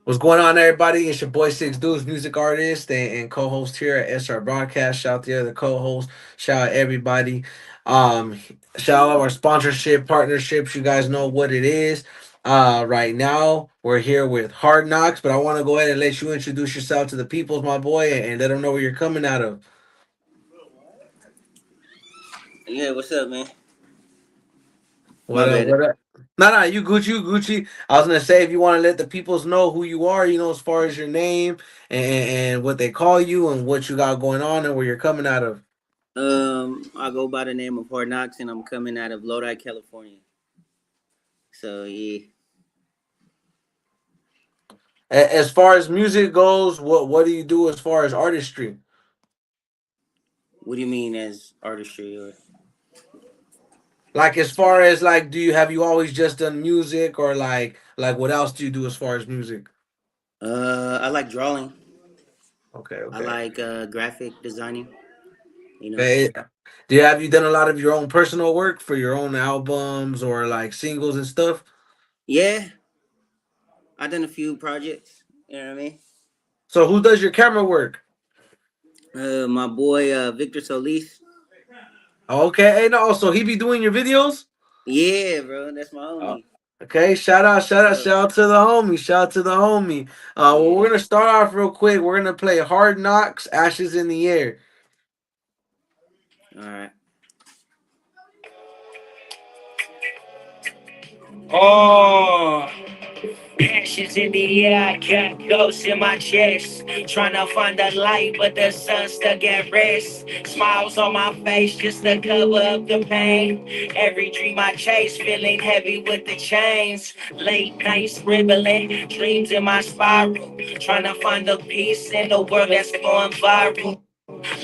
What's going on, everybody? It's your boy Six Dudes, music artist and co-host here at SR Broadcast. Shout out to the other co-host. Shout out everybody. Um, Shout out our sponsorship partnerships. You guys know what it is. Right now we're here with Hard Knocks, but I want to go ahead and let you introduce yourself to the peoples, my boy, and let them know where you're coming out of. Yeah, what's up, man? What My up? bad. What up? No, you Gucci, you Gucci. I was gonna say if you want to let the peoples know who you are, as far as your name and what they call you and what you got going on and where you're coming out of. I go by the name of Hard Knox, and I'm coming out of Lodi, California. So yeah, As far as music goes, what do you do as far as artistry? what do you mean as artistry? Or Like as far as like, do you have you always just done music or like what else do you do as far as music? I like drawing. Okay, I okay, like graphic designing. You know. okay. Do you have you done a lot of your own personal work for your own albums or like singles and stuff? Yeah, I done a few projects. You know what I mean? So who does your camera work? My boy Victor Solis. Okay, hey, no, so he be doing your videos? Yeah, bro, that's my Oh, homie. okay, So, shout out to the homie, shout out to the homie. Well, yeah. we're gonna start off real quick. We're gonna play Hard Knocks, Ashes in the Air. All right. Oh, ashes in the air, I got ghosts in my chest. Trying to find the light, but the sun stuck at rest. Smiles on my face just to cover up the pain. Every dream I chase, feeling heavy with the chains. Late nights scribbling, dreams in my spiral. Trying to find the peace in the world that's going viral.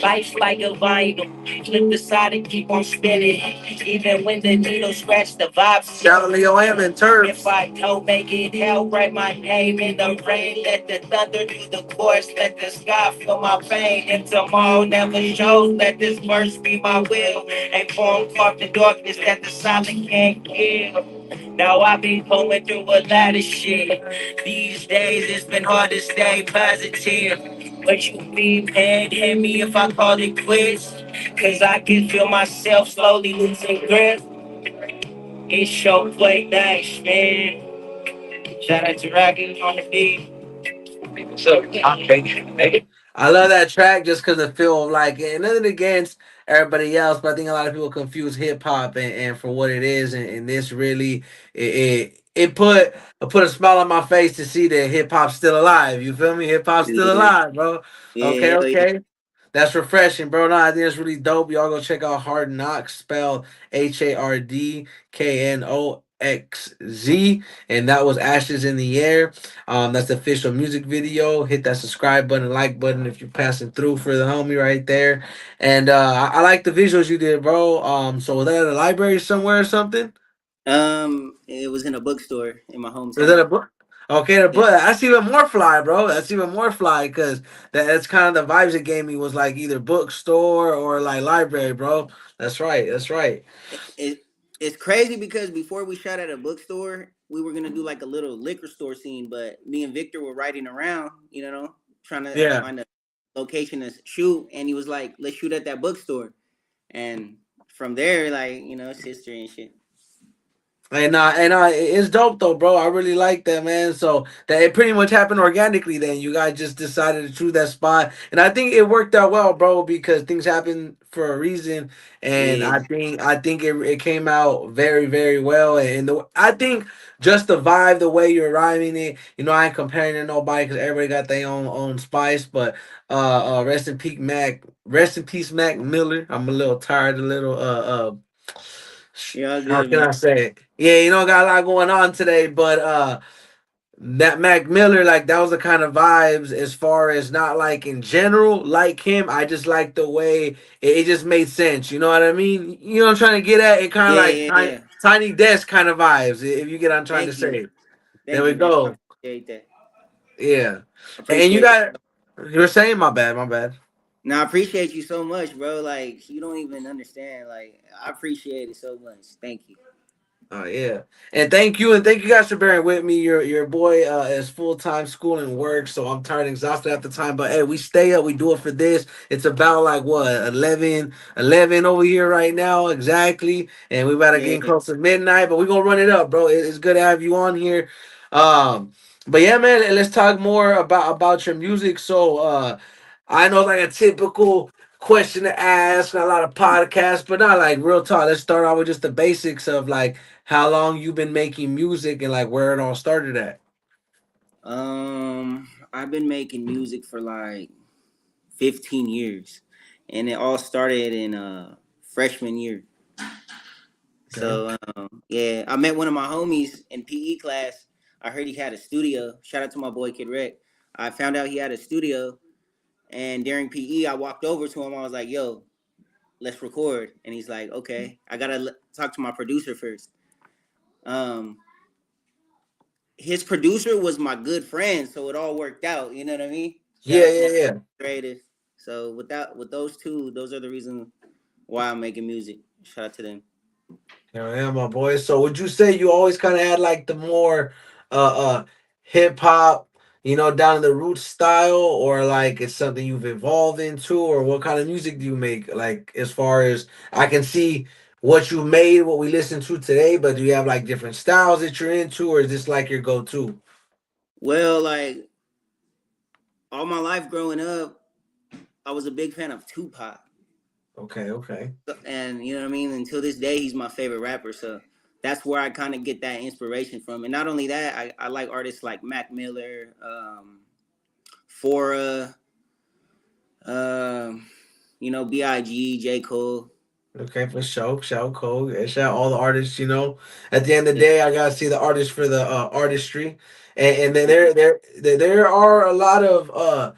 Life's like a vinyl. Flip the side and keep on spinning. Even when the needle scratch the vibes. Shout out Leo M and If Turfs. I don't make it, hell, write my name in the rain. Let the thunder do the course. Let the sky feel my pain. And tomorrow never shows. Let this verse be my will. And form carve the darkness that the silent can't kill. Now I've been going through a lot of shit. These days it's been hard to stay positive. But you be mad at me if I call it quits. Cause I can feel myself slowly losing grip. It's your play nice, man. Shout out to Rocky on the beat. So, I love that track just because it feel like, and nothing against everybody else, but I think a lot of people confuse hip hop and for what it is, and this really it put a smile on my face to see that hip hop's still alive. You feel me? Hip hop's still Yeah, alive, bro. yeah, Okay, hell yeah. okay. That's refreshing, bro. No, I think it's really dope. Y'all go check out Hard Knocks, spelled HARDKNOXZ, and that was Ashes in the Air. That's the official music video. Hit that subscribe button, like button if you're passing through for the homie right there. And I like the visuals you did, bro. So was that at a library somewhere or something? It was in a bookstore in my Is that a hometown. book? Okay, the Yeah, book. That's even more fly, bro. That's even more fly because that's kind of the vibes it gave me was like either bookstore or like library, bro. That's right. That's right. it it's crazy because before we shot at a bookstore, we were gonna do like a little liquor store scene, but me and Victor were riding around, trying to Yeah. find a location to shoot, and he was like, "Let's shoot at that bookstore," and from there, like it's history and shit. It's dope though, bro. I really like that, man. So that it pretty much happened organically. Then you guys just decided to choose that spot, and I think it worked out well, bro, because things happen for a reason, and Yeah, I think it came out very very well, and I think just the vibe, the way you're rhyming it, I ain't comparing to nobody because everybody got their own spice, but rest in peace, Mac Miller. I'm a little tired, a little you're all how good, can man. I say it? Yeah, got a lot going on today, but that Mac Miller, like that was the kind of vibes as far as not like in general, like him. I just like the way it just made sense. You know what I mean? You know what I'm trying to get at? It kind of Yeah, like yeah, yeah. tiny desk kind of vibes, if you get what I'm trying to Thank you, say. There thank we you, man. I go. appreciate that. Yeah. And you Appreciate. got you were saying my bad, my bad. Now I appreciate you so much, bro. Like you don't even understand. Like I appreciate it so much. Thank you. Oh yeah, and thank you guys for bearing with me. Your boy is full time school and work, so I'm tired and exhausted at the time. But hey, we stay up, we do it for this. It's about like what 11 over here right now exactly, and we about to Yeah. get close to midnight. But we gonna run it up, bro. It's good to have you on here. Um, but yeah, man, let's talk more about your music. So I know like a typical question to ask, a lot of podcasts, but not like real talk. Let's start out with just the basics of like how long you've been making music and like where it all started at. I've been making music for like 15 years, and it all started in freshman year. Okay. So yeah, I met one of my homies in PE class. I heard he had a studio. Shout out to my boy Kid Rec. I found out he had a studio, and during PE, I walked over to him. I was like, "Yo, let's record." And he's like, "Okay, I gotta talk to my producer first." Um, his producer was my good friend, so it all worked out. You know what I mean? Shout Yeah, out to my yeah, yeah. creative. So with those two, those are the reasons why I'm making music. Shout out to them. Yeah, my boy. So would you say you always kind of had like the more hip hop, down to the roots style, or like it's something you've evolved into, or what kind of music do you make? Like as far as I can see what you made, what we listen to today, but do you have like different styles that you're into, or is this like your go to? Well, like all my life growing up, I was a big fan of Tupac. Okay, okay. And you know what I mean. Until this day, he's my favorite rapper. So that's where I kind of get that inspiration from. And not only that, I like artists like Mac Miller, Fora, um, Big, J Cole. Okay, for sure. Shout Cole. Yeah, shout all the artists, At the end of the day, I gotta see the artist for the artistry. And then there are a lot of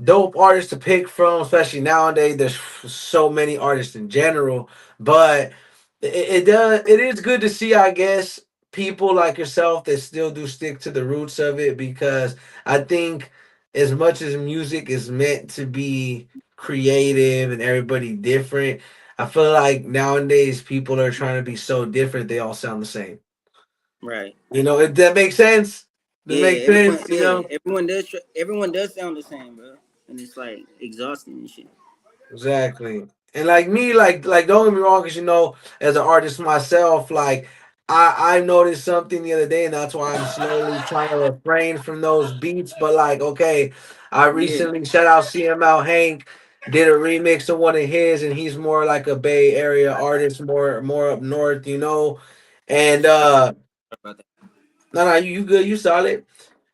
dope artists to pick from, especially nowadays. There's so many artists in general, but it is good to see, I guess, people like yourself that still do stick to the roots of it because I think as much as music is meant to be creative and everybody different, I feel like nowadays people are trying to be so different they all sound the same. Right. If that makes sense. That makes sense, Everyone does sound the same, bro. And it's like exhausting and shit. Exactly. And like me, like don't get me wrong, because as an artist myself, like I noticed something the other day, and that's why I'm slowly trying to refrain from those beats. But like, okay, I Yeah. recently shout out CML Hank did a remix of one of his, and he's more like a Bay Area artist, more up north. And About that. no, you good, you solid.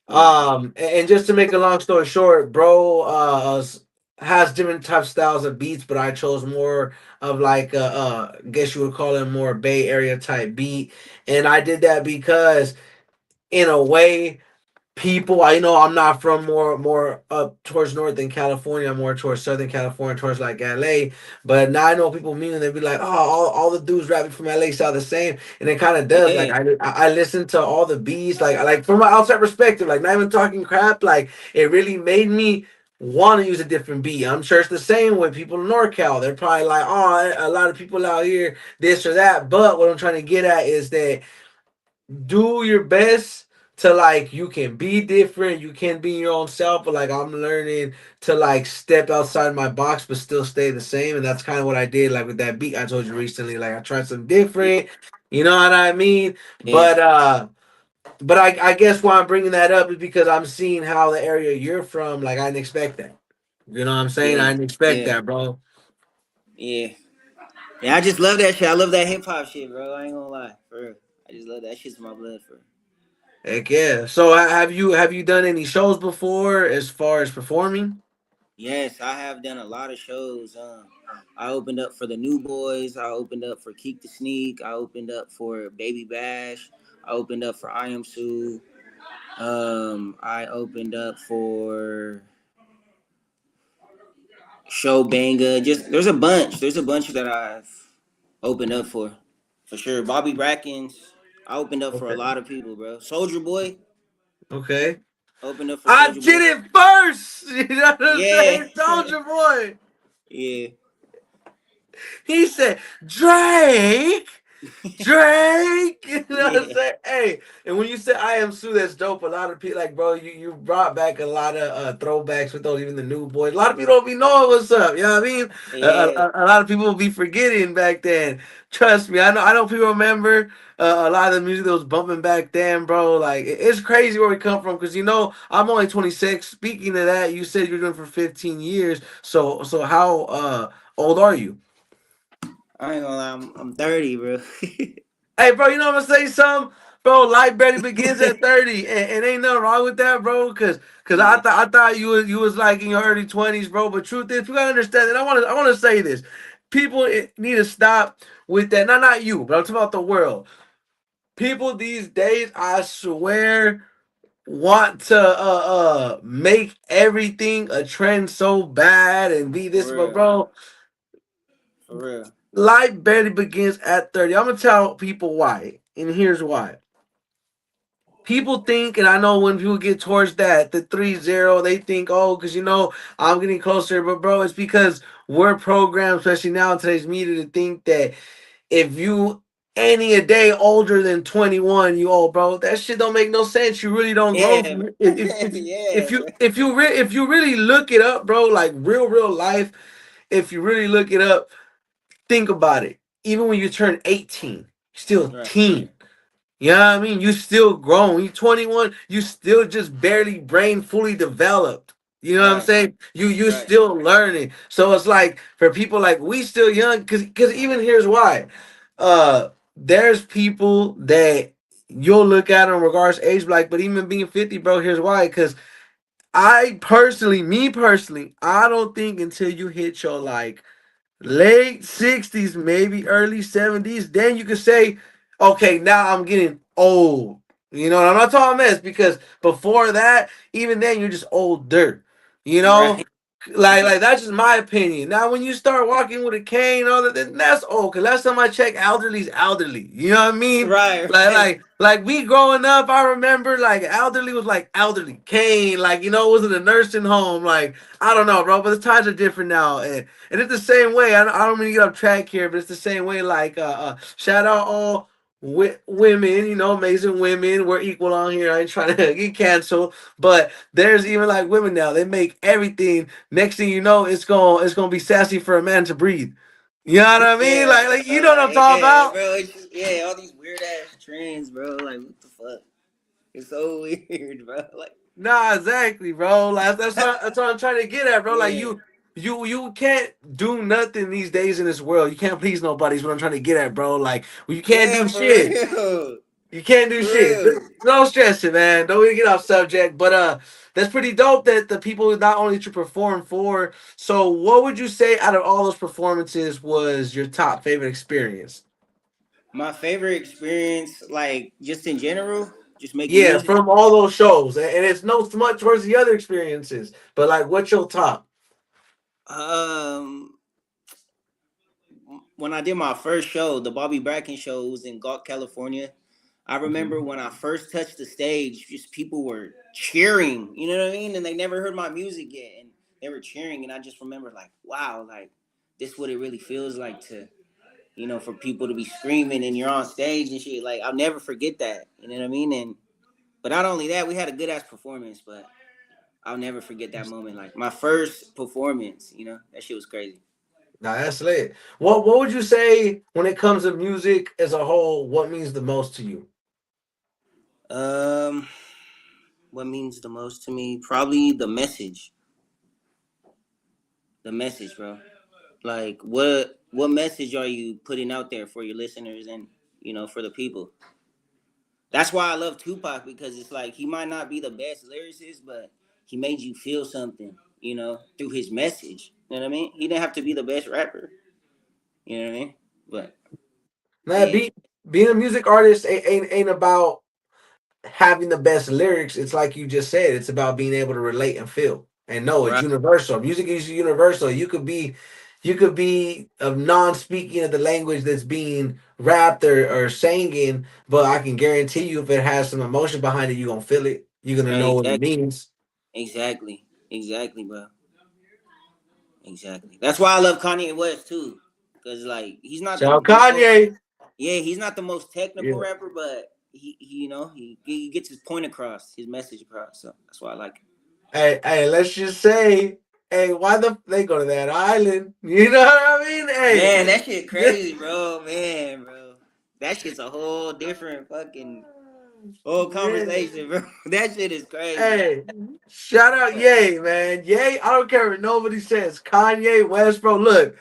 Yeah. And just to make a long story short, bro, has different type styles of beats, but I chose more of like guess you would call it more Bay Area type beat, and I did that because in a way people I know I'm not from more up towards northern California, I'm more towards southern California, towards like LA. But now I know people mean and they be like, oh, all the dudes rapping from LA sound the same, and it kind of does. Like Yeah. I listen to all the beats, like from an outside perspective, like not even talking crap, like it really made me want to use a different beat. I'm sure it's the same with people in NorCal. They're probably like, oh, a lot of people out here, this or that. But what I'm trying to get at is that do your best to like you can be different, you can be your own self, but like I'm learning to like step outside my box but still stay the same. And that's kind of what I did like with that beat I told you recently. Like I tried something Yeah. different, you know what I mean? Yeah. But I guess why I'm bringing that up is because I'm seeing how the area you're from, like I didn't expect that. You know what I'm saying? I Yeah. didn't expect Yeah. that, bro. Yeah. Yeah. I just love that shit. I love that hip hop shit, bro. I ain't gonna lie. For real. I just love that shit's in my blood for real. Heck yeah. So have you done any shows before as far as performing? Yes, I have done a lot of shows. I opened up for the New Boys. I opened up for Keek the Sneak. I opened up for Baby Bash. I opened up for I Am Sue. I opened up for Show Banga. Just there's a bunch. There's a bunch that I've opened up for sure. Bobby Brackens. I opened up for a Okay. lot of people, bro. Soldier Boy. Okay. Opened up for I Soldier Boy. did it first. You know what I'm Yeah. saying? Soldier Boy. Yeah. He said, Drake. Drake. You know what I'm Yeah, saying? Hey, and when you say I am Sue, that's dope. A lot of people like, bro, you brought back a lot of throwbacks with those, even the new boys. A lot of people don't be knowing what's up. You know what I mean? yeah, A lot of people will be forgetting back then. Trust me, I know people remember a lot of the music that was bumping back then, bro. Like it's crazy where we come from because I'm only 26. Speaking of that, you said you're doing it for 15 years. So how old are you? I ain't gonna lie, I'm 30, bro. Hey, bro, you know what I'm gonna say? Something, bro. Life barely begins at 30, and ain't nothing wrong with that, bro. Cause Yeah, I thought you was like in your early 20s, bro. But truth is, you gotta understand. And I wanna say this: people need to stop with that. Not you, but I'm talking about the world. People these days, I swear, want to make everything a trend so bad and be for this, but real, bro, for real. life barely begins at 30. I'm gonna tell people why, and here's why. People think, and I know when people get towards the 3-0, they think, oh, because I'm getting closer. But bro, it's because we're programmed, especially now in today's media, to think that if you any a day older than 21, you old, bro. That shit don't make no sense. You really don't grow. Yeah, bro. Yeah, bro. If you really look it up, bro, like real life, if you really look it up, think about it. Even when you turn 18, you're still Right, teen. You know what I mean? You still grown. You 21, you still just barely brain fully developed. You know what I'm right, saying? You right. still learning. So it's like for people like we still young, cause even here's why. There's people that you'll look at in regards to age like, but even being 50, bro, here's why. Cause me personally, I don't think until you hit your like late 60s, maybe early 70s, then you could say, okay, now I'm getting old. I'm not talking mess because before that, even then, you're just older. You know, Right. like that's just my opinion. Now, when you start walking with a cane, all that, then that's old. Cause last time I checked, elderly's elderly. You know what I mean? Right, Like, right. like, like we growing up, I remember like elderly was like elderly cane, like it was in a nursing home. Like I don't know, bro, but the times are different now, and it's the same way. I don't mean to get off track here, but it's the same way. Like, shout out all women, amazing women. We're equal on here. I ain't trying to get canceled, but there's even like women now. They make everything. Next thing you know, it's gonna be sassy for a man to breathe. You know what I mean? Yeah, Like you bro. know what I'm Like, talking yeah, about? bro. It's just, yeah, all these weird ass trends, bro. Like, what the fuck? It's so weird, bro. Like, Nah, exactly, bro. Like that's what I'm trying to get at, bro. Like yeah, you can't do nothing these days in this world. You can't please nobody. Is what I'm trying to get at, bro. Like you can't yeah, do for shit. real, You can't do for shit. real. No stressing, man. Don't even get off subject. But that's pretty dope that the people not only to perform for. So what would you say out of all those performances was your top favorite experience? My favorite experience, like, just in general, just making Yeah, music. from all those shows. And it's no smut towards the other experiences. But like what's your top? Um, when I did my first show, the Bobby Bracken show, was in Galt, California. I remember when I first touched the stage, just people were cheering, you know what I mean? And they never heard my music yet. And they were cheering. And I just remember, like, wow, like, this what it really feels like to, for people to be screaming and you're on stage and shit. Like, I'll never forget that. You know what I mean? And but not only that, we had a good ass performance, but I'll never forget that moment. Like my first performance, that shit was crazy. Nah, that's lit. What would you say when it comes to music as a whole? What means the most to you? Um, what means the most to me? Probably the message. The message, bro. Like what message are you putting out there for your listeners and for the people? That's why I love Tupac, because it's like he might not be the best lyricist, but he made you feel something, through his message. You know what I mean? He didn't have to be the best rapper. You know what I mean? But Nah, yeah, being a music artist ain't about having the best lyrics. It's like you just said. It's about being able to relate and feel. And no, it's right. universal. Music is universal. You could be of non-speaking of the language that's being rapped or singing, but I can guarantee you, if it has some emotion behind it, you're gonna feel it. You're gonna Right, know what it exactly, means. exactly, exactly, bro. Exactly. That's why I love Kanye West too, cause like he's not Shout out the most. Kanye. Yeah, he's not the most technical Yeah. rapper, but he gets his point across, his message across. So that's why I like him. Hey, let's just say, hey, why they go to that island? You know what I mean? Man, that shit Hey. crazy, bro. Man, bro, that shit's a whole different fucking whole Yeah. conversation, bro. That shit is crazy. Hey, shout out Ye, man. Ye, I don't care what nobody says. Kanye West, bro. Look.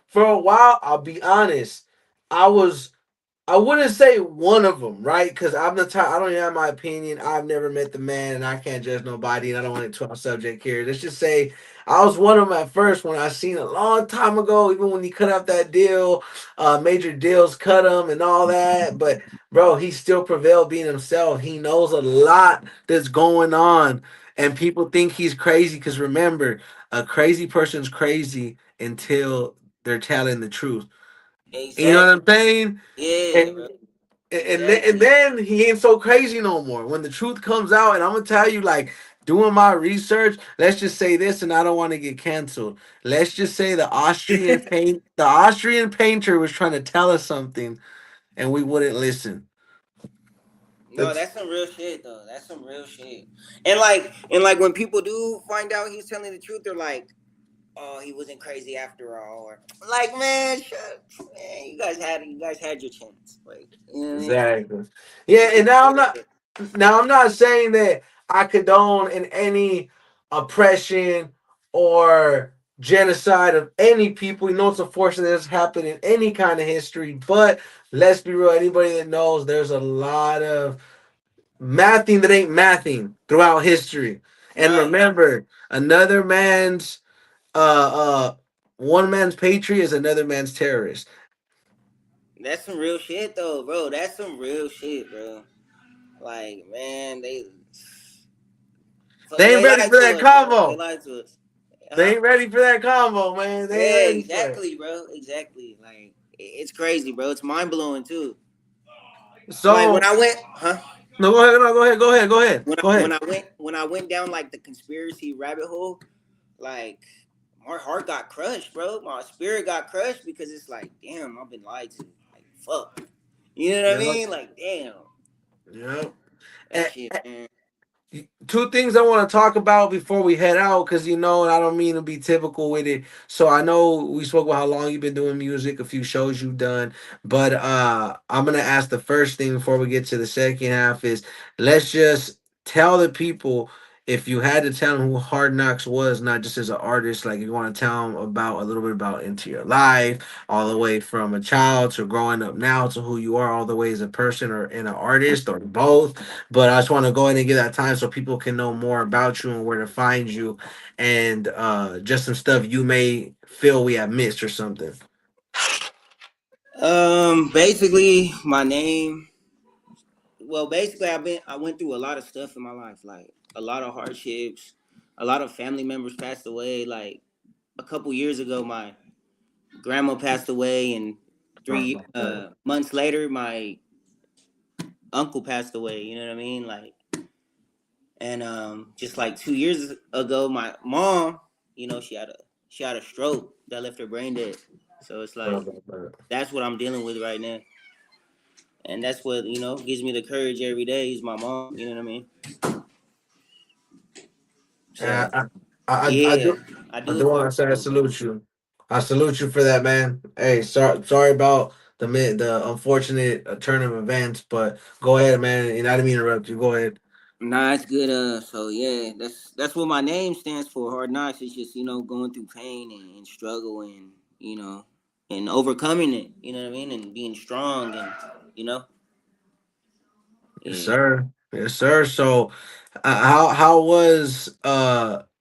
For a while, I'll be honest. I was I wouldn't say one of them, right? Because I'm the type. I don't even have my opinion. I've never met the man, and I can't judge nobody. And I don't want to talk subject here. Let's just say I was one of them at first when I seen a long time ago. Even when he cut out that deal, major deals cut him and all that. But bro, he still prevailed being himself. He knows a lot that's going on, and people think he's crazy. Because remember, a crazy person's crazy until they're telling the truth. You know what Exactly. I'm saying? Yeah, And bro. and Exactly. then he ain't so crazy no more. When the truth comes out, and I'm gonna tell you, like doing my research, let's just say this, and I don't want to get canceled. Let's just say the Austrian painter was trying to tell us something, and we wouldn't listen. No, That's that's some real shit though. That's some real shit. And like when people do find out he's telling the truth, they're like, "Oh, he wasn't crazy after all." Or like, man, shut, man, you guys had your chance. Like, you know what I mean? exactly. Yeah, and now I'm not saying that I condone in any oppression or genocide of any people. You know it's unfortunate that's happened in any kind of history, but let's be real, anybody that knows there's a lot of mathing that ain't mathing throughout history. And Right. remember, another man's one man's patriot is another man's terrorist. That's some real shit though, bro. That's some real shit, bro. Like, man, They ain't they ready lied for to that us, bro. They combo. lied to us. They Huh? ain't ready for that combo, man. They ain't Yeah, ready for it. exactly, bro. Exactly. Like, it's crazy, bro. It's mind blowing too. Like when So I went, huh? no, go ahead, no, go ahead, go ahead, go ahead, When I, go when ahead. I went when I went down like the conspiracy rabbit hole, like my heart got crushed, bro. My spirit got crushed because it's like, damn, I've been lied to. Like, fuck. You know what I Yep, mean? Like, damn, yep. that shit, man. Two things I want to talk about before we head out, because and I don't mean to be typical with it. So I know we spoke about how long you've been doing music, a few shows you've done, but I'm gonna ask the first thing before we get to the second half is let's just tell the people, if you had to tell them who Hard Knocks was, not just as an artist, like you want to tell them about a little bit about into your life, all the way from a child to growing up now to who you are, all the way as a person or in an artist or both. But I just want to go ahead and give that time so people can know more about you and where to find you, and just some stuff you may feel we have missed or something. Basically, my name. Well, basically, I went through a lot of stuff in my life, like a lot of hardships. A lot of family members passed away. Like a couple years ago, my grandma passed away, and three months later, my uncle passed away. You know what I mean? Like, and just like 2 years ago, my mom, she had a stroke that left her brain dead. So it's like that's what I'm dealing with right now, and that's what gives me the courage every day. Is my mom. You know what I mean? Uh, So I, I yeah, do I I do it do for want to say I her, bro. salute you. I salute you for that, man. Hey, sorry about the unfortunate turn of events, but go ahead, man. And I didn't mean to interrupt you. Go ahead. Nah, it's good. So yeah, that's what my name stands for. Hard knocks. It's just going through pain and struggle and and overcoming it. You know what I mean? And being strong and you know, Yes, yeah. sir. Yes, sir. So, how was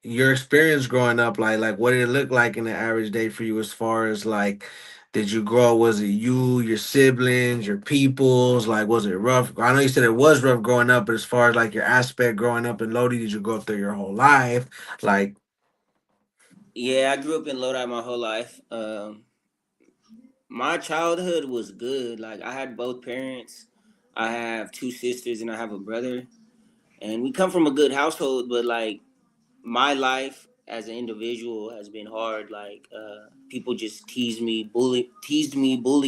your experience growing up? Like what did it look like in the average day for you? As far as like, did you grow? Was it you, your siblings, your peoples? Like, was it rough? I know you said it was rough growing up, but as far as like your aspect growing up in Lodi, did you grow up there your whole life? Like, Yeah, I grew up in Lodi my whole life. My childhood was good. Like I had both parents. I have two sisters and I have a brother. And we come from a good household, but like my life as an individual has been hard. Like people just teased me, bullied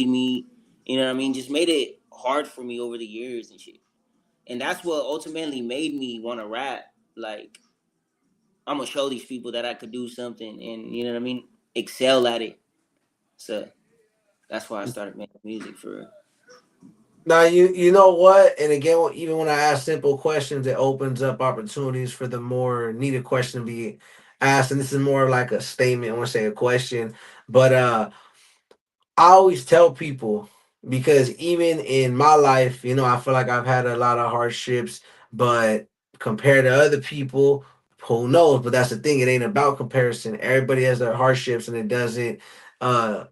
me, You know what I mean? Just made it hard for me over the years and shit. And that's what ultimately made me want to rap. Like, I'm gonna show these people that I could do something, and you know what I mean, excel at it. So that's why I started making music for real. Now you know what, and again, even when I ask simple questions, it opens up opportunities for the more needed question to be asked. And this is more like a statement. I want to say a question, but I always tell people, because even in my life, I feel like I've had a lot of hardships, but compared to other people, who knows? But that's the thing; it ain't about comparison. Everybody has their hardships, and it doesn't. Uh,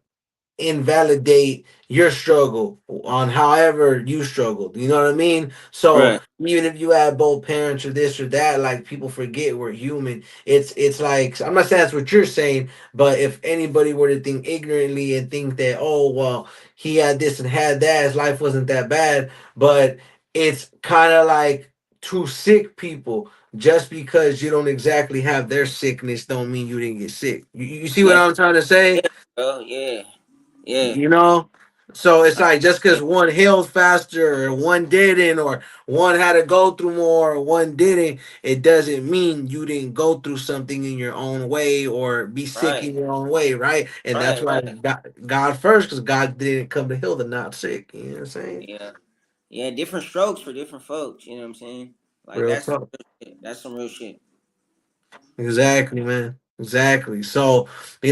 invalidate your struggle on however you struggled. You know what I mean? So Right, even if you have both parents or this or that, like people forget we're human. It's like, I'm not saying that's what you're saying, but if anybody were to think ignorantly and think that, oh well, he had this and had that, his life wasn't that bad, but it's kind of like two sick people. Just because you don't exactly have their sickness don't mean you didn't get sick. You see what that's I'm trying to say? yeah, bro. Yeah, yeah. You know, so it's I, like just because one healed faster or one didn't, or one had to go through more or one didn't, it doesn't mean you didn't go through something in your own way or be sick right, in your own way, right? And that's right, why right. God first, because God didn't come to heal the not sick. You know what I'm saying? Yeah, yeah. Different strokes for different folks. You know what I'm saying? Like Real that's talk. that's some real shit. Exactly, man. Exactly. So, we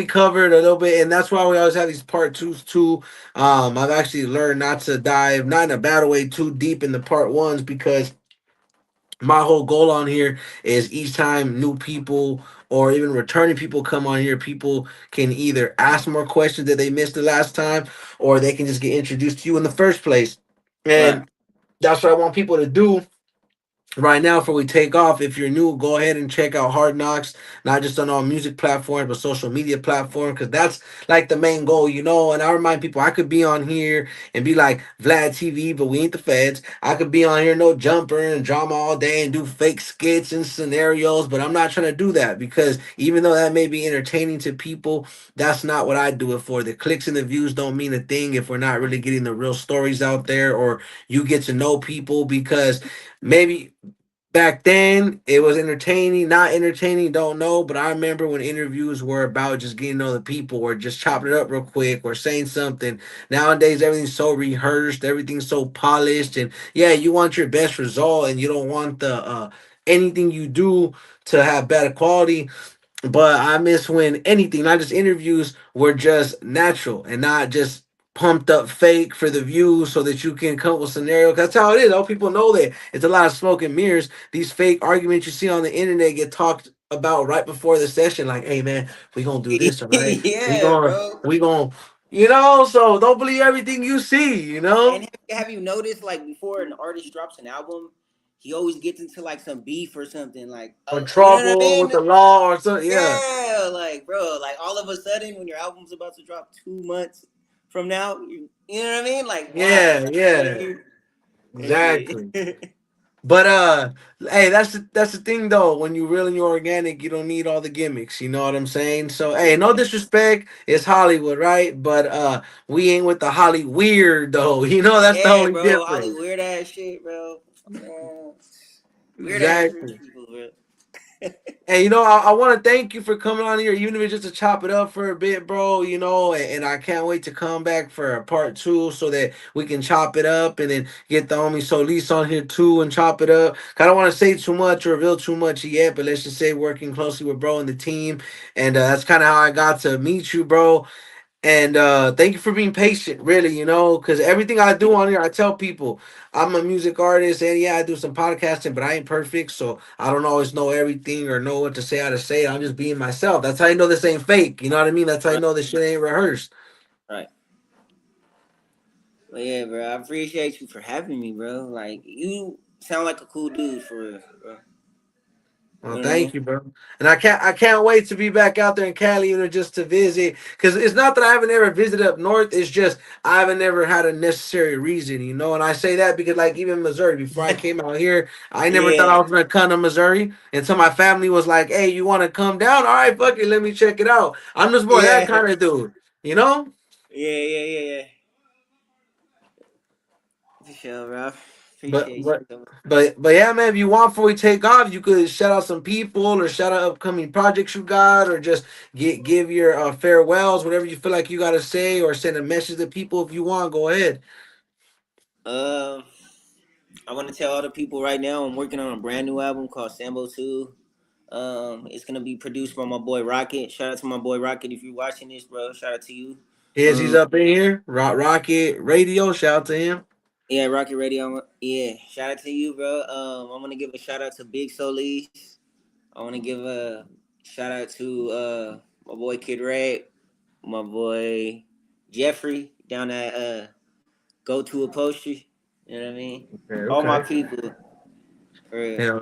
covered a little bit, and that's why we always have these part twos too. I've actually learned not to dive, not in a bad way, too deep in the part ones, because my whole goal on here is each time new people or even returning people come on here, people can either ask more questions that they missed the last time, or they can just get introduced to you in the first place. Right, And that's what I want people to do right now before we take off. If you're new, go ahead and check out Hard Knocks, not just on all music platforms but social media platforms, because that's like the main goal. And I remind people, I could be on here and be like Vlad TV, but we ain't the feds. I could be on here, no jumper and drama all day and do fake skits and scenarios, but I'm not trying to do that, because even though that may be entertaining to people, that's not what I do it for. The clicks and the views don't mean a thing if we're not really getting the real stories out there, or you get to know people. Because maybe back then it was entertaining, not entertaining, don't know, but I remember when interviews were about just getting to know the people, or just chopping it up real quick, or saying something. Nowadays everything's so rehearsed, everything's so polished, and yeah, you want your best result, and you don't want the anything you do to have better quality. But I miss when anything, not just interviews, were just natural and not just pumped up fake for the views so that you can come up with scenario. 'Cause that's how it is. All people know that it's a lot of smoke and mirrors. These fake arguments you see on the internet get talked about right before the session. Like, hey man, we gonna do this, all right? We yeah, gonna bro. we gonna so don't believe everything you see, And have you noticed, like, before an artist drops an album, he always gets into like some beef or something, like, or you know what I trouble mean? with the law or something. Yeah. Yeah, like, bro, like all of a sudden when your album's about to drop 2 months from now, you know what I mean? Like, why? Yeah, You know what I yeah. mean? That Exactly. shit. But hey, that's the thing though. When you real and you're organic, you don't need all the gimmicks. You know what I'm saying? So hey, no disrespect, it's Hollywood, right? But we ain't with the Holly weird though. That's the Yeah, only bro, all difference. the weird ass shit, bro. Man, weird ass rich Exactly. people, bro. And I want to thank you for coming on here, even if it's just to chop it up for a bit, bro. And I can't wait to come back for a part two so that we can chop it up and then get the homie Solis on here too and chop it up. I don't want to say too much or reveal too much yet, but let's just say working closely with bro and the team. And that's kind of how I got to meet you, bro. And thank you for being patient, really, because everything I do on here, I tell people I'm a music artist, and yeah, I do some podcasting, but I ain't perfect, so I don't always know everything or know what to say, how to say it. I'm just being myself. That's how you know this ain't fake. You know what I mean? That's how you Right, know this shit ain't rehearsed. right. But yeah, bro, I appreciate you for having me, bro. Like, you sound like a cool dude for real, bro. Well, You know what I thank mean? you, bro. And I can't wait to be back out there in Cali, just to visit. Because it's not that I haven't ever visited up north. It's just I haven't ever had a necessary reason. And I say that because, like, even Missouri, before I came out here, I never thought I Yeah, was gonna come to Missouri until my family was like, "Hey, you want to come down? All right, fuck it, let me check it out." I'm just more that yeah, kind of dude, you know. yeah, yeah, yeah, yeah. For sure, bro. But Appreciate but you. but yeah, man. If you want, before we take off, you could shout out some people or shout out upcoming projects you got, or just give your farewells, whatever you feel like you got to say, or send a message to people if you want. Go ahead. Uh, I want to tell all the people right now I'm working on a brand new album called Sambo 2. It's gonna be produced by my boy Rocket. Shout out to my boy Rocket if you're watching this, bro. Shout out to you. He's Um, up in here. Rocket Radio. Shout out to him. yeah, Rocket Radio. Yeah, shout out to you, bro. I want to give a shout out to Big Solis. I want to give a shout out to my boy Kid Red, my boy Jeffrey down at Go to Upholstery. You know what I mean? Okay. All my Okay. people. For real. Yeah.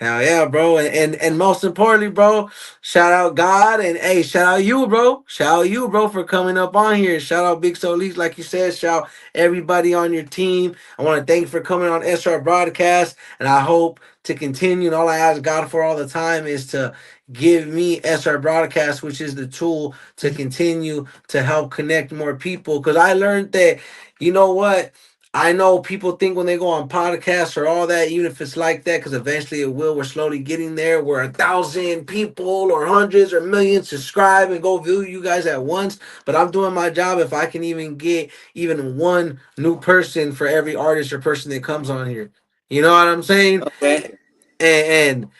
Hell yeah, bro. And most importantly, bro, shout out God and hey, shout out you, bro. Shout out you, bro, for coming up on here. Shout out Big Solis, like you said. Shout out everybody on your team. I want to thank you for coming on SR Broadcast. And I hope to continue. And all I ask God for all the time is to give me SR Broadcast, which is the tool to continue to help connect more people. Because I learned that, you know what? I know people think when they go on podcasts or all that, even if it's like that, because eventually it will. We're slowly getting there. Where 1,000 people or hundreds or millions subscribe and go view you guys at once. But I'm doing my job. If I can even get even one new person for every artist or person that comes on here, you know what I'm saying? Okay. And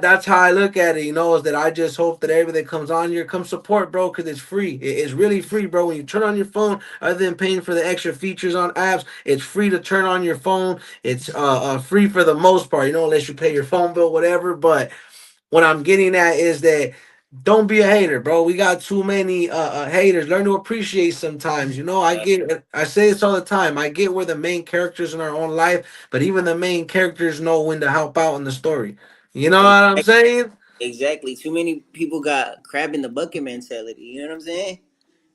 that's how I look at it, is that I just hope that everybody that comes on here come support, bro, because it's free. It's really free, bro. When you turn on your phone, other than paying for the extra features on apps, it's free to turn on your phone. It's free for the most part, unless you pay your phone bill, whatever. But what I'm getting at is that don't be a hater, bro. We got too many haters. Learn to appreciate sometimes. I say this all the time. I get we're the main characters in our own life, but even the main characters know when to help out in the story. You know what I'm Exactly. saying? Exactly. Too many people got crab in the bucket mentality. You know what I'm saying?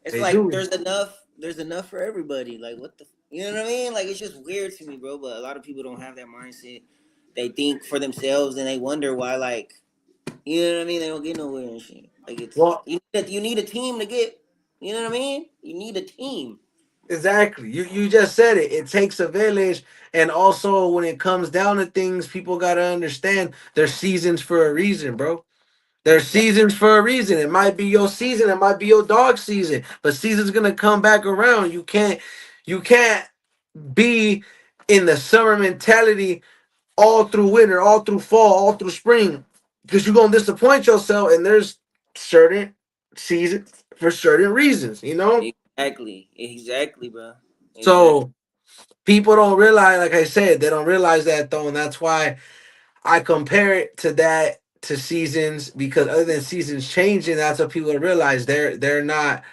It's They like do. there's enough for everybody. Like what the you know what I mean? Like it's just weird to me, bro. But a lot of people don't have that mindset. They think for themselves and they wonder why like you know what I mean, they don't get nowhere and shit. Like it's Well, you need a team to get you know what I mean? You need a team. exactly. You just said it. It takes a village, and also when it comes down to things, people gotta understand there's seasons for a reason, bro. There's Exactly. seasons for a reason. It might be your season, it might be your dog season, but season's gonna come back around. You can't be in the summer mentality all through winter, all through fall, all through spring, because you're gonna disappoint yourself. And there's certain seasons for certain reasons. Exactly, bro. Exactly. So people don't realize, like I said, they don't realize that though, and that's why I compare it to that to seasons, because other than seasons changing, that's what people realize they're not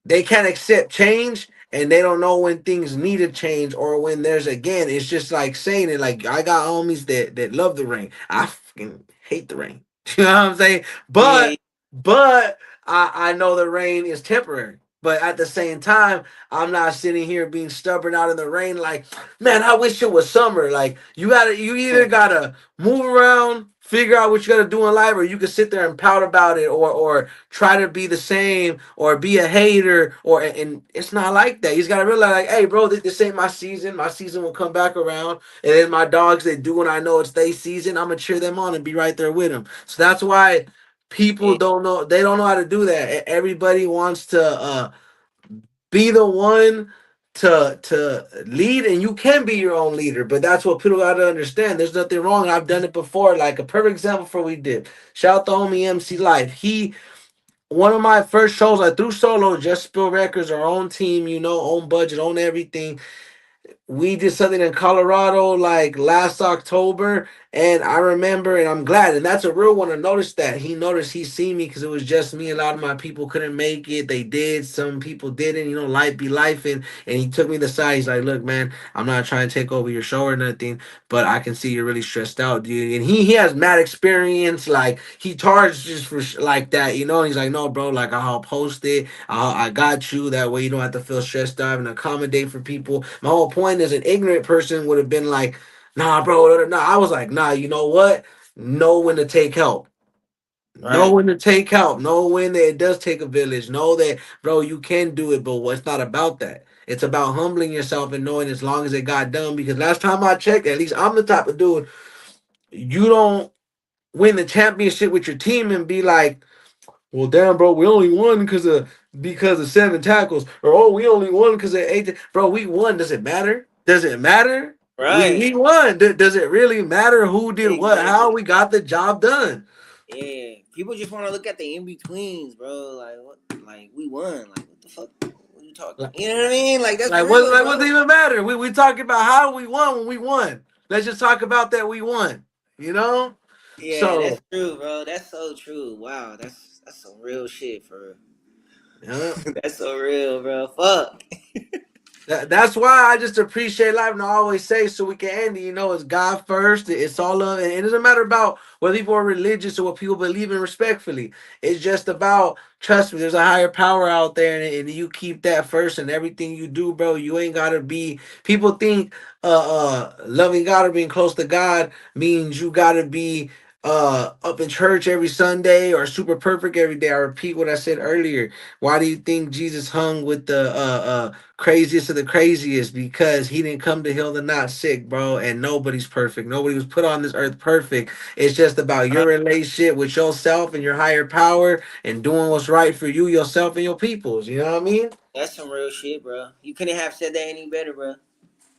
they can't accept change, and they don't know when things need to change or when there's again. It's just like saying it. Like I got homies that love the rain. I fucking hate the rain. You know what I'm saying? Yeah, But I know the rain is temporary. But at the same time, I'm not sitting here being stubborn out in the rain. Like, man, I wish it was summer. Like, you either gotta move around, figure out what you gotta do in life, or you can sit there and pout about it, or try to be the same, or be a hater, and it's not like that. He's gotta realize, like, hey, bro, this ain't my season. My season will come back around, and then my dogs, they do when I know it's their season. I'm gonna cheer them on and be right there with them. So that's why people yeah, don't know. They don't know how to do that. Everybody wants to be the one to lead, and you can be your own leader, but that's what people got to understand. There's nothing wrong. I've done it before. Like a perfect example for what we did. Shout out to homie MC Life. He One of my first shows I threw solo, just Spill Records, our own team, own budget, own everything. We did something in Colorado like last October, and I remember, and I'm glad, and that's a real one to notice that. He noticed, he seen me, because it was just me. A lot of my people couldn't make it. They did. Some people didn't. Life be life, and he took me to the side. He's like, "Look, man, I'm not trying to take over your show or nothing, but I can see you're really stressed out, dude." And he has mad experience. Like he charges for like that, And he's like, "No, bro, like I'll help host it. I got you. That way you don't have to feel stressed out and accommodate for people." My whole point is, an ignorant person would have been like, "Nah, bro, nah." I was like, "Nah, you know what? Know when to take help. Know right. when to take help. Know when that it does take a village. Know that, bro, you can do it, but it's not about that." It's about humbling yourself and knowing as long as it got done. Because last time I checked, at least I'm the type of dude, you don't win the championship with your team and be like, well, damn, bro, we only won because of 7 tackles, or oh, we only won because of 8. Bro, we won. Does it matter? Does it matter? We Right. won. Does it really matter who did what? How Exactly. we got the job done? Yeah. People just want to look at the in betweens, bro. Like what? Like we won. Like what the fuck? What you talking? Like, You know what I mean? Like that's like what? real, Like what does bro. it even matter? We talking about how we won when we won. Let's just talk about that we won. You know. Yeah, So that's true, bro. That's so true. Wow, that's some real shit for yeah. real. That's so real, bro. Fuck. That's why I just appreciate life, and I always say, so we can end it. It's God first. It's all of, and it doesn't matter about whether people are religious or what people believe in. Respectfully, it's just about, trust me. There's a higher power out there, and you keep that first in everything you do, bro. You ain't gotta be. People think loving God or being close to God means you gotta be up in church every Sunday or super perfect every day. I repeat what I said earlier. Why do you think Jesus hung with the craziest of the craziest? Because he didn't come to heal the not sick, bro. And nobody's perfect. Nobody was put on this earth perfect. It's just about your relationship with yourself and your higher power and doing what's right for you, yourself, and your peoples. You know what I mean? That's some real shit, bro. You couldn't have said that any better, bro.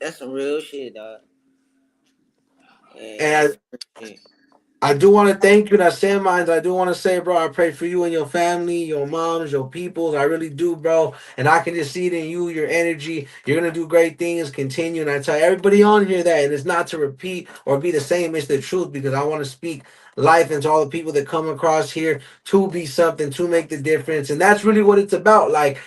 That's some real shit, dog. Yeah, that's And some real shit. I do want to thank you. That same minds. I do want to say, bro, I pray for you and your family, your moms, your peoples. I really do, bro. And I can just see it in you, your energy. You're gonna do great things. Continue. And I tell everybody on here that, and it's not to repeat or be the same. It's the truth, because I want to speak life into all the people that come across here to be something, to make the difference. And that's really what it's about. Like,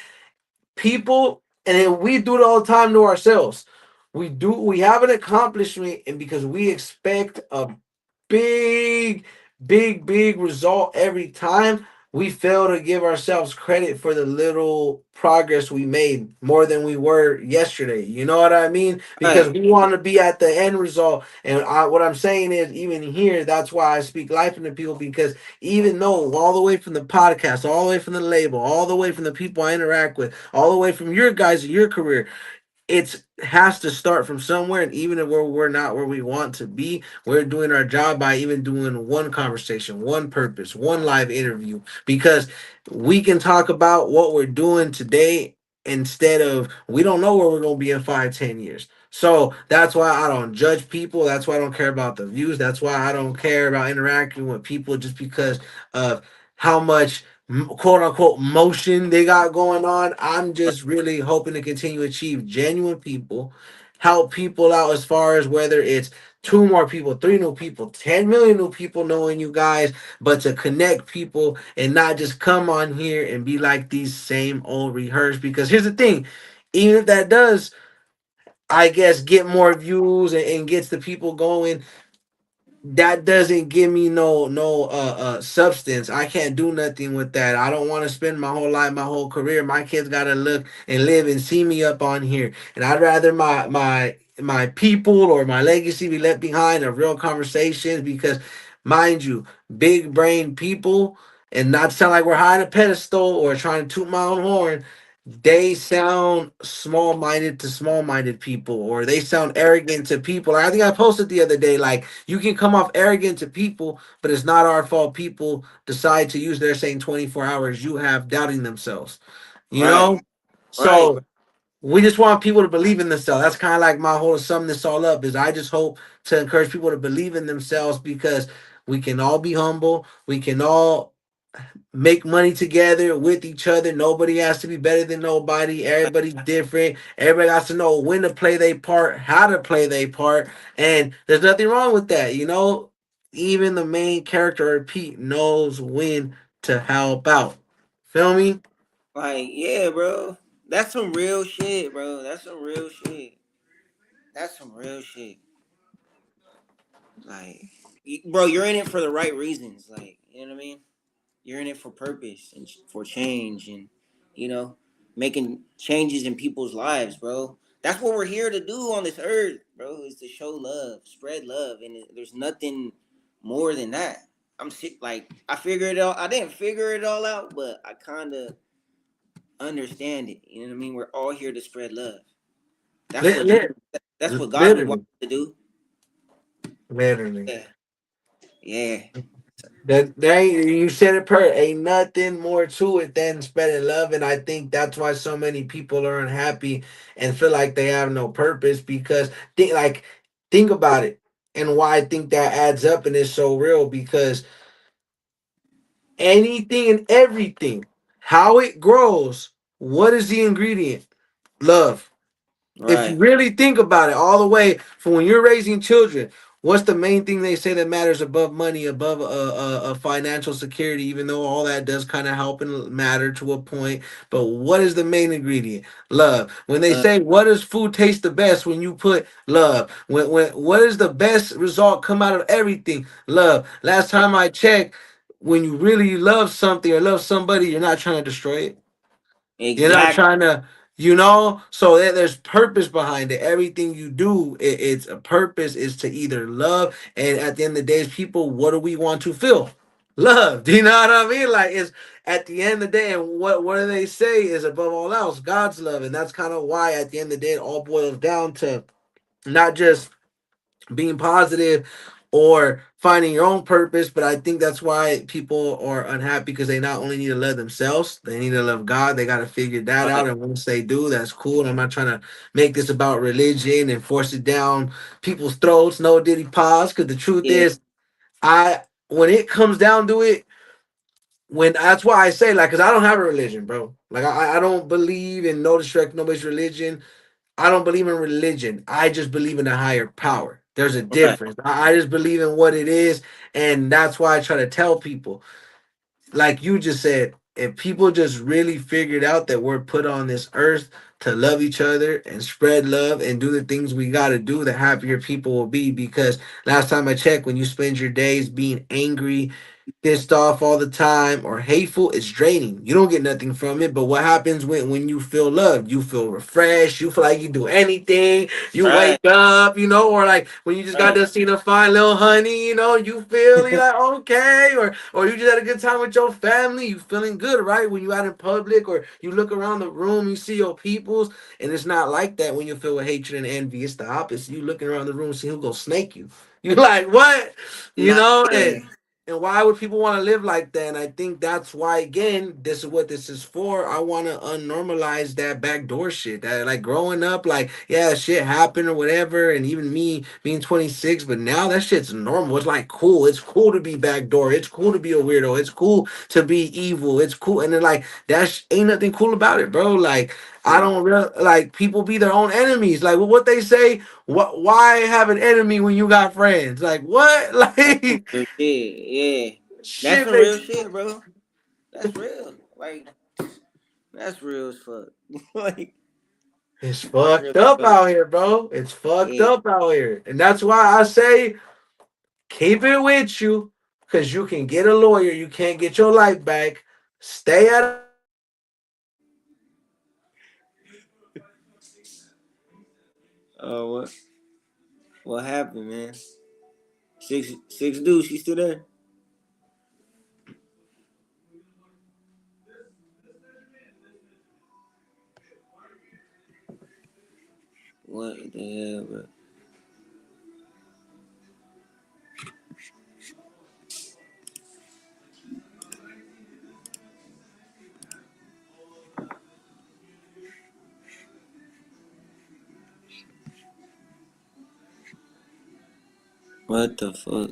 people, and then we do it all the time to ourselves. We have an accomplishment, and because we expect a big, big result every time, we fail to give ourselves credit for the little progress we made more than we were yesterday. You know what I mean? Because Right, we want to be at the end result. And what I'm saying is, even here, that's why I speak life into people, because even though all the way from the podcast, all the way from the label, all the way from the people I interact with, all the way from your guys, your career, it has to start from somewhere. And even if we're not where we want to be, we're doing our job by even doing one conversation, one purpose, one live interview, because we can talk about what we're doing today instead of, we don't know where we're going to be in 5, 10 years. So that's why I don't judge people. That's why I don't care about the views. That's why I don't care about interacting with people just because of how much quote unquote motion they got going on. I'm just really hoping to continue to achieve genuine people, help people out, as far as whether it's 2 more people, 3 new people, 10 million new people knowing you guys, but to connect people and not just come on here and be like these same old rehearsed. Because here's the thing, even if that does, I guess, get more views and gets the people going, that doesn't give me no substance. I can't do nothing with that. I don't want to spend my whole life, my whole career. My kids gotta look and live and see me up on here. And I'd rather my people or my legacy be left behind of real conversations, because, mind you, big brain people, and not sound like we're high on a pedestal or trying to toot my own horn, they sound small minded to small minded people, or they sound arrogant to people. I think I posted the other day, like, you can come off arrogant to people, but it's not our fault people decide to use their same 24 hours you have doubting themselves. You right, know? right, So we just want people to believe in themselves. That's kind of like my whole sum this all up, is I just hope to encourage people to believe in themselves, because we can all be humble. We can all make money together with each other. Nobody has to be better than nobody. Everybody's different. Everybody has to know when to play their part, how to play their part, and there's nothing wrong with that. Even the main character, Pete, knows when to help out. Feel me? like yeah, bro. That's some real shit, bro. That's some real shit. That's some real shit. Like, bro, you're in it for the right reasons. Like, you know what I mean? You're in it for purpose and for change, and you know, making changes in people's lives, bro. That's what we're here to do on this earth, bro. Is to show love, spread love, and there's nothing more than that. I'm sick. Like, I figured it all. I didn't figure it all out, but I kind of understand it. You know what I mean? We're all here to spread love. That's Lit, what lit, that's what God would want literally, us to do. literally. Yeah, yeah, That there ain't, you said it per ain't nothing more to it than spreading love, and I think that's why so many people are unhappy and feel like they have no purpose because think about it and why I think that adds up and is so real because anything and everything, how it grows, what is the ingredient? Love. If you right. really think about it, all the way from when you're raising children, what's the main thing they say that matters above money, above a financial security? Even though all that does kind of help and matter to a point, but what is the main ingredient? Love. When they Uh, say, "What does food taste the best?" When you put love. When what is the best result come out of everything? Love. Last time I checked, when you really love something or love somebody, you're not trying to destroy it. You're not exactly. trying to, so there's purpose behind it. Everything you do, it's a purpose is to either love, and at the end of the day, it's people, what do we want to feel? Love. Do you know what I mean? Like it's at the end of the day, and what do they say is above all else, God's love. And that's kind of why at the end of the day, it all boils down to not just being positive or finding your own purpose. But I think that's why people are unhappy because they not only need to love themselves, they need to love God. They got to figure that out. Right. And once they do, that's cool. And I'm not trying to make this about religion and force it down people's throats. No diddy pause. Because the truth Yeah. is, I when it comes down to it, when that's why I say like, because I don't have a religion, bro. Like I don't believe in no disrespect nobody's religion. I don't believe in religion. I just believe in a higher power. There's a Right. difference. I just believe in what it is. And that's why I try to tell people, like you just said, if people just really figured out that we're put on this earth to love each other and spread love and do the things we got to do, the happier people will be. Because last time I checked, when you spend your days being angry, pissed off all the time or hateful, it's draining. You don't get nothing from it. But what happens when you feel loved? You feel refreshed. You feel like you do anything. You Right. wake up, or like when you just got Right. to see the fine little honey, you feel you like okay, or you just had a good time with your family. You feeling good, right? When you out in public or you look around the room, you see your peoples, and it's not like that when you feel with hatred and envy. It's the opposite. You looking around the room, see who gonna snake you. You like what? You Nah. know, Yeah. and why would people want to live like that? And I think that's why, again, this is what this is for. I want to unnormalize that backdoor shit. That, like, growing up, like, yeah, shit happened or whatever. And even me being 26, but now that shit's normal. It's like cool. It's cool to be backdoor. It's cool to be a weirdo. It's cool to be evil. It's cool. And then, like, ain't nothing cool about it, bro. Like, I Right. don't like people be their own enemies. Like, what they say, why have an enemy when you got friends? Like, what? That's some Like, real shit. Yeah. That's shit some real makes shit, bro. That's real. Like that's real as fuck. like it's that's real fucked as up fuck. out here, bro. It's fucked Yeah. up out here. And that's why I say keep it with you. Cause you can get a lawyer, you can't get your life back. Stay at Oh, what happened, man? Six dudes. She still there? What the hell, bro? What the fuck?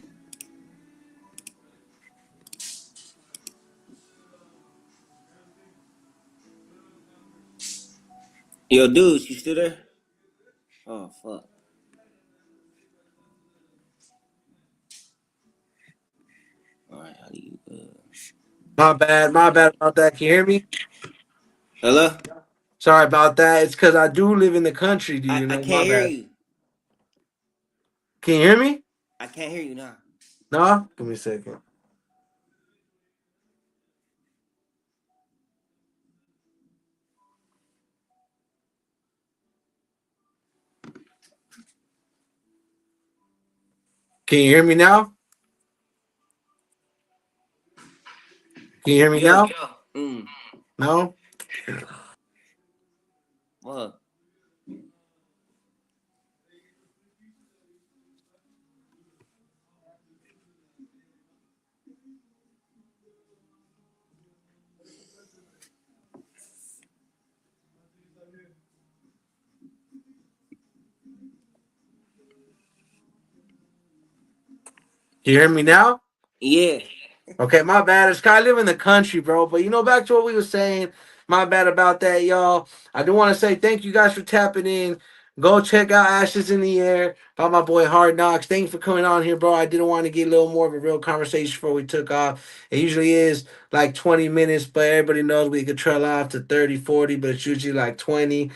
Yo, dudes, you still there? Oh fuck. All right. How do you? my bad about that. Can you hear me? Hello? Sorry about that. It's cause I do live in the country, do you I know? My can't hear bad. you. Can you hear me? I can't hear you now. No? Give me a second. Can you hear me now? Can you hear me Yo. now? Mm. No? Well, You hear me now? yeah. Okay, my bad. It's kind of live in the country, bro. But back to what we were saying. My bad about that, y'all. I do want to say thank you guys for tapping in. Go check out Ashes in the Air by my boy Hard Knocks. Thank you for coming on here, bro. I didn't want to get a little more of a real conversation before we took off. It usually is like 20 minutes, but everybody knows we could trail out to 30, 40, but it's usually like 20.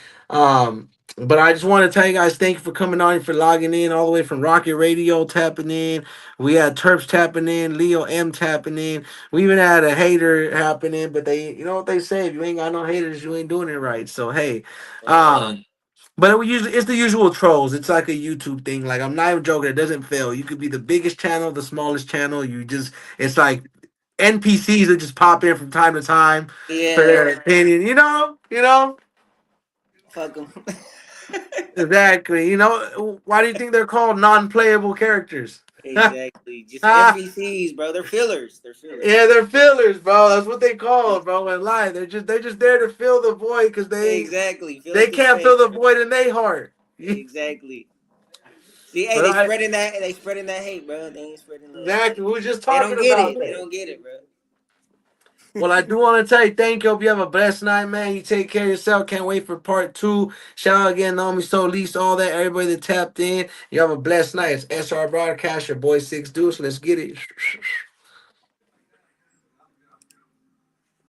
But I just want to tell you guys thank you for coming on, for logging in all the way from Rocket Radio, tapping in. We had Terps tapping in, Leo M tapping in. We even had a hater happening, but you know what they say: if you ain't got no haters, you ain't doing it right. So hey, um, but it's the usual trolls. It's like a YouTube thing. Like I'm not even joking. It doesn't fail. You could be the biggest channel, the smallest channel. It's like NPCs that just pop in from time to time for Yeah. their opinion. Fuck them. Exactly. Why do you think they're called non-playable characters? Exactly. Just Ah, NPCs, bro. They're fillers. They're fillers. yeah, they're fillers, bro. That's what they call it, bro. In life, they're just there to fill the void because Exactly. Fill they up the can't fill space. the void in their heart. Exactly. See, hey, But they spreading that hate, bro. They ain't spreading love. exactly, we were just They don't talking get about it. They that. don't get it, bro. Well, I do want to tell you thank you. Hope you have a blessed night, man. You take care of yourself. Can't wait for part two. Shout out again, Naomi So Least, all that, everybody that tapped in. You have a blessed night. It's SR Broadcast, your boy Six Deuce. Let's get it.